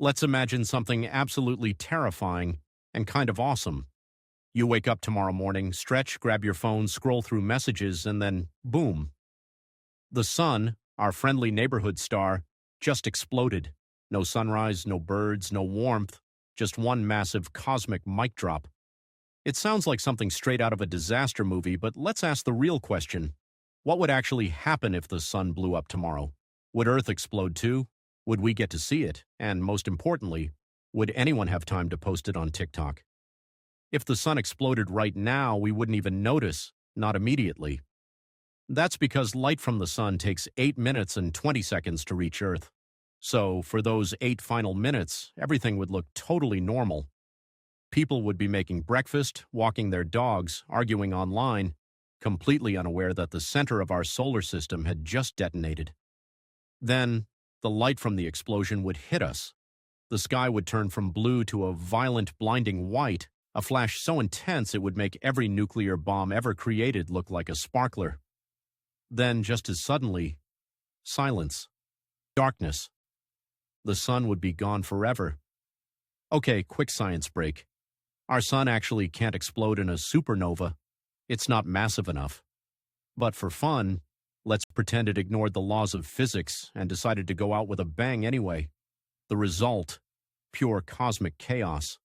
Let's imagine something absolutely terrifying and kind of awesome. You wake up tomorrow morning, stretch, grab your phone, scroll through messages, and then boom. The sun, our friendly neighborhood star, just exploded. No sunrise, no birds, no warmth, just one massive cosmic mic drop. It sounds like something straight out of a disaster movie, but let's ask the real question. What would actually happen if the sun blew up tomorrow? Would Earth explode too? Would we get to see it? And most importantly, would anyone have time to post it on TikTok? If the sun exploded right now, we wouldn't even notice, not immediately. That's because light from the sun takes 8 minutes and 20 seconds to reach Earth. So, for those 8 final minutes, everything would look totally normal. People would be making breakfast, walking their dogs, arguing online, completely unaware that the center of our solar system had just detonated. Then, the light from the explosion would hit us. The sky would turn from blue to a violent, blinding white, a flash so intense it would make every nuclear bomb ever created look like a sparkler. Then, just as suddenly, silence, darkness. The sun would be gone forever. Okay, quick science break. Our sun actually can't explode in a supernova. It's not massive enough. But for fun, let's pretend it ignored the laws of physics and decided to go out with a bang anyway. The result, pure cosmic chaos.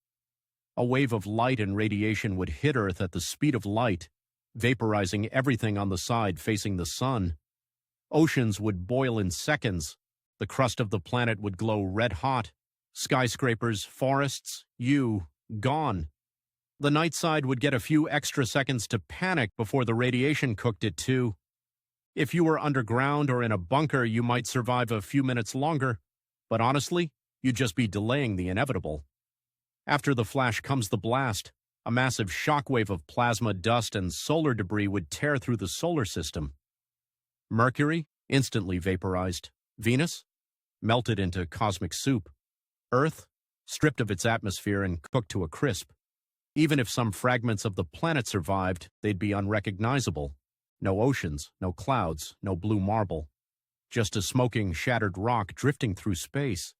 A wave of light and radiation would hit Earth at the speed of light, vaporizing everything on the side facing the sun. Oceans would boil in seconds. The crust of the planet would glow red hot. Skyscrapers, forests, gone. The night side would get a few extra seconds to panic before the radiation cooked it too. If you were underground or in a bunker, you might survive a few minutes longer, but honestly, you'd just be delaying the inevitable. After the flash comes the blast. A massive shockwave of plasma, dust, and solar debris would tear through the solar system. Mercury, instantly vaporized. Venus, melted into cosmic soup. Earth, stripped of its atmosphere and cooked to a crisp. Even if some fragments of the planet survived, they'd be unrecognizable. No oceans, no clouds, no blue marble. Just a smoking, shattered rock drifting through space.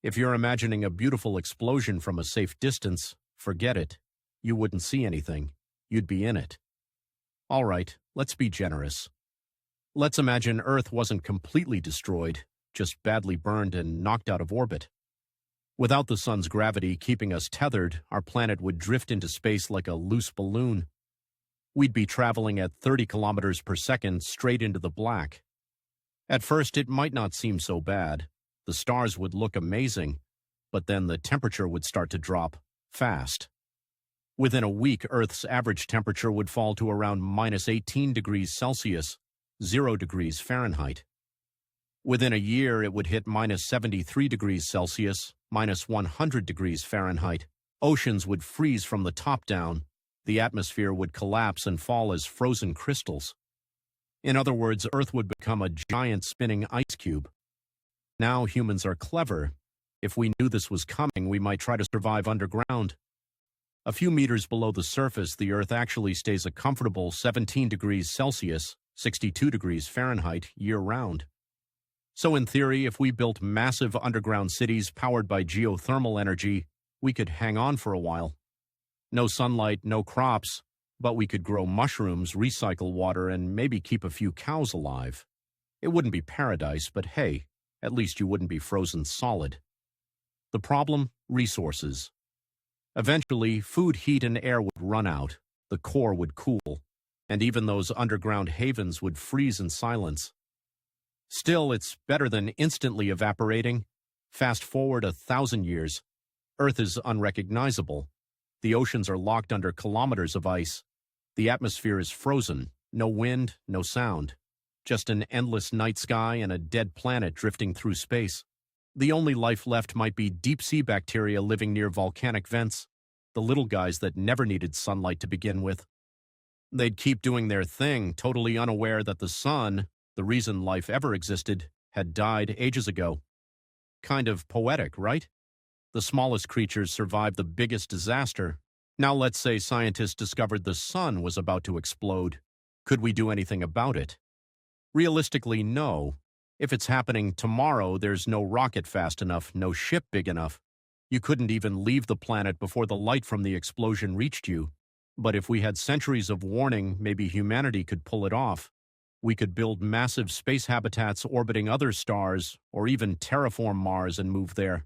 If you're imagining a beautiful explosion from a safe distance, forget it. You wouldn't see anything. You'd be in it. All right, let's be generous. Let's imagine Earth wasn't completely destroyed, just badly burned and knocked out of orbit. Without the sun's gravity keeping us tethered, our planet would drift into space like a loose balloon. We'd be traveling at 30 kilometers per second straight into the black. At first, it might not seem so bad. The stars would look amazing, but then the temperature would start to drop fast. Within a week, Earth's average temperature would fall to around minus 18 degrees Celsius, 0 degrees Fahrenheit. Within a year, it would hit minus 73 degrees Celsius, minus 100 degrees Fahrenheit. Oceans would freeze from the top down. The atmosphere would collapse and fall as frozen crystals. In other words, Earth would become a giant spinning ice cube. Now humans are clever. If we knew this was coming, we might try to survive underground. A few meters below the surface, the Earth actually stays a comfortable 17 degrees Celsius, 62 degrees Fahrenheit, year-round. So in theory, if we built massive underground cities powered by geothermal energy, we could hang on for a while. No sunlight, no crops, but we could grow mushrooms, recycle water, and maybe keep a few cows alive. It wouldn't be paradise, but hey, at least you wouldn't be frozen solid. The problem? Resources. Eventually, food, heat, and air would run out, the core would cool, and even those underground havens would freeze in silence. Still, it's better than instantly evaporating. Fast forward 1,000 years. Earth is unrecognizable. The oceans are locked under kilometers of ice. The atmosphere is frozen, no wind, no sound. Just an endless night sky and a dead planet drifting through space. The only life left might be deep-sea bacteria living near volcanic vents, the little guys that never needed sunlight to begin with. They'd keep doing their thing, totally unaware that the sun, the reason life ever existed, had died ages ago. Kind of poetic, right? The smallest creatures survived the biggest disaster. Now let's say scientists discovered the sun was about to explode. Could we do anything about it? Realistically, no. If it's happening tomorrow, there's no rocket fast enough, no ship big enough. You couldn't even leave the planet before the light from the explosion reached you. But if we had centuries of warning, maybe humanity could pull it off. We could build massive space habitats orbiting other stars, or even terraform Mars and move there.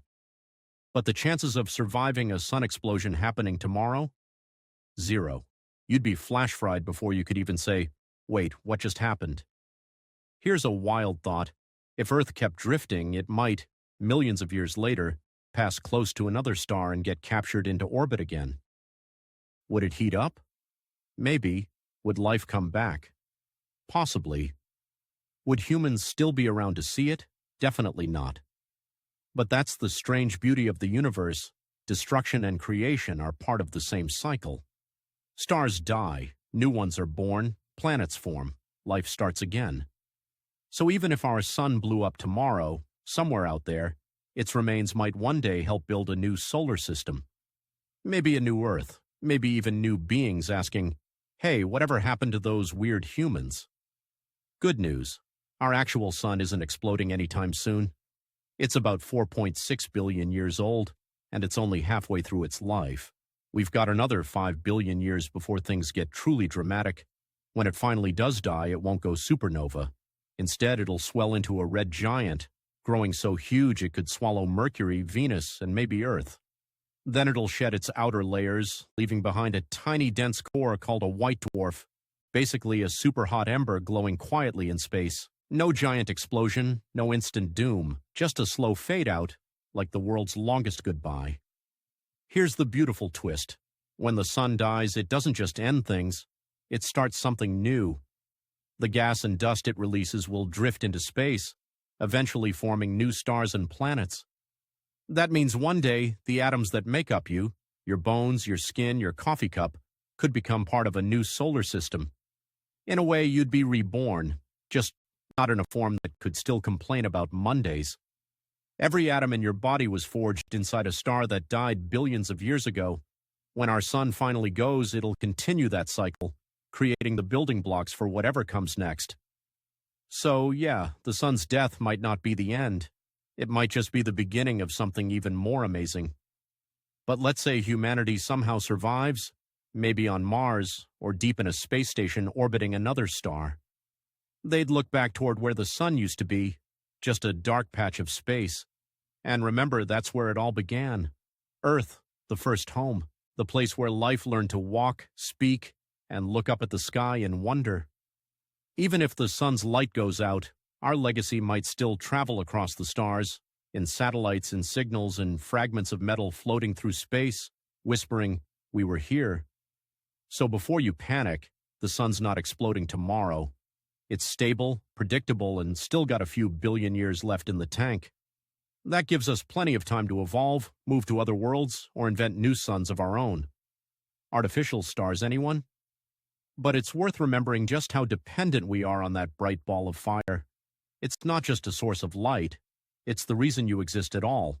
But the chances of surviving a sun explosion happening tomorrow? Zero. You'd be flash fried before you could even say, wait, what just happened? Here's a wild thought. If Earth kept drifting, it might, millions of years later, pass close to another star and get captured into orbit again. Would it heat up? Maybe. Would life come back? Possibly. Would humans still be around to see it? Definitely not. But that's the strange beauty of the universe. Destruction and creation are part of the same cycle. Stars die, new ones are born, planets form, life starts again. So even if our sun blew up tomorrow, somewhere out there, its remains might one day help build a new solar system. Maybe a new Earth, maybe even new beings asking, hey, whatever happened to those weird humans? Good news, our actual sun isn't exploding anytime soon. It's about 4.6 billion years old, and it's only halfway through its life. We've got another 5 billion years before things get truly dramatic. When it finally does die, it won't go supernova. Instead, it'll swell into a red giant, growing so huge it could swallow Mercury, Venus, and maybe Earth. Then it'll shed its outer layers, leaving behind a tiny dense core called a white dwarf, basically a super hot ember glowing quietly in space. No giant explosion, no instant doom, just a slow fade out, like the world's longest goodbye. Here's the beautiful twist. When the sun dies, it doesn't just end things, it starts something new. The gas and dust it releases will drift into space, eventually forming new stars and planets. That means one day, the atoms that make up you, your bones, your skin, your coffee cup, could become part of a new solar system. In a way, you'd be reborn, just not in a form that could still complain about Mondays. Every atom in your body was forged inside a star that died billions of years ago. When our sun finally goes, it'll continue that cycle, creating the building blocks for whatever comes next. So, yeah, the sun's death might not be the end. It might just be the beginning of something even more amazing. But let's say humanity somehow survives, maybe on Mars, or deep in a space station orbiting another star. They'd look back toward where the sun used to be, just a dark patch of space. And remember, that's where it all began. Earth, the first home, the place where life learned to walk, speak, and look up at the sky in wonder. Even if the sun's light goes out, our legacy might still travel across the stars, in satellites and signals and fragments of metal floating through space, whispering, we were here. So before you panic, the sun's not exploding tomorrow. It's stable, predictable, and still got a few billion years left in the tank. That gives us plenty of time to evolve, move to other worlds, or invent new suns of our own. Artificial stars, anyone? But it's worth remembering just how dependent we are on that bright ball of fire. It's not just a source of light, it's the reason you exist at all.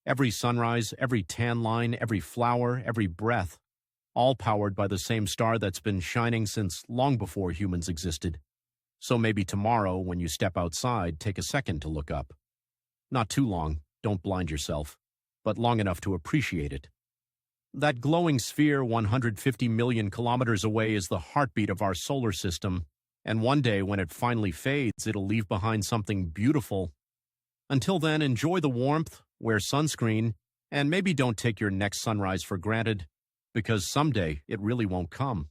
Every sunrise, every tan line, every flower, every breath, all powered by the same star that's been shining since long before humans existed. So maybe tomorrow, when you step outside, take a second to look up. Not too long, don't blind yourself, but long enough to appreciate it. That glowing sphere 150 million kilometers away is the heartbeat of our solar system, and one day when it finally fades, it'll leave behind something beautiful. Until then, enjoy the warmth, wear sunscreen, and maybe don't take your next sunrise for granted, because someday it really won't come.